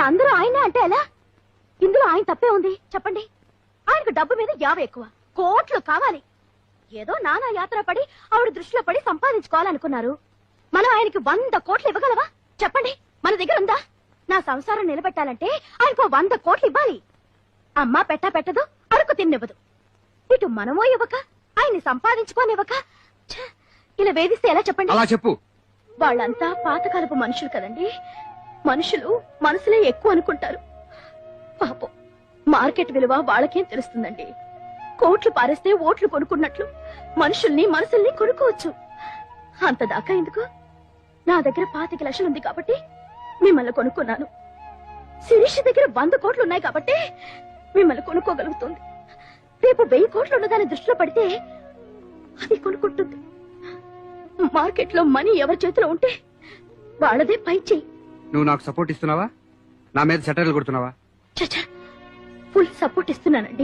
అందరూ ఆయనే అంటే ఎలా? ఇందులో ఆయన తప్పే ఉంది చెప్పండి. ఆయనకు డబ్బు మీద యావ ఎక్కువ, కోట్లు కావాలి. ఏదో నానా యాత్ర పడి ఆవిడ దృష్టిలో పడి సంపాదించుకోవాలనుకున్నారు. మనం ఆయనకి 100 కోట్లు ఇవ్వగలవా చెప్పండి? మన దగ్గర ఉందా? నా సంసారం నిలబెట్టాలంటే ఆయనకు 100 కోట్లు ఇవ్వాలి. అమ్మ పెట్టదు, అరకు తిన్నివ్వదు. ఇటు మనమో ఇవ్వక ఆయన్ని సంపాదించుకోనివ్వక ఇలా వేధిస్తే ఎలా చెప్పండి? అలా చెప్పు. వాళ్ళంతా పాతకాలపు మనుషులు కదండి. మనుషులు మనసులే ఎక్కువ అనుకుంటారు. పాపం మార్కెట్ విలువ వాళ్ళకేం తెలుస్తుందండి. కోట్లు పారేస్తే ఓట్లు కొనుక్కున్నట్లు మనుషుల్ని మనసుల్ని కొనుక్కోవచ్చు. అంతదాకా ఎందుకు? నా దగ్గర 25 లక్షలు ఉంది కాబట్టి మిమ్మల్ని కొనుక్కున్నాను. శిరీష్ దగ్గర 100 కోట్లు ఉన్నాయి కాబట్టి మిమ్మల్ని కొనుక్కోగలుగుతుంది. రేపు 1000 కోట్లు ఉన్నదాన్ని దృష్టిలో పడితే అది కొనుక్కుంటుంది. మార్కెట్ లో మనీ ఎవరి చేతిలో ఉంటే వాళ్ళదే పై చెయ్యి. నువ్వు నాకు సపోర్ట్ ఇస్తున్నావా? నా మీద సెటర్లు కొడుతున్నావా? Full support ఇస్తున్నానండి.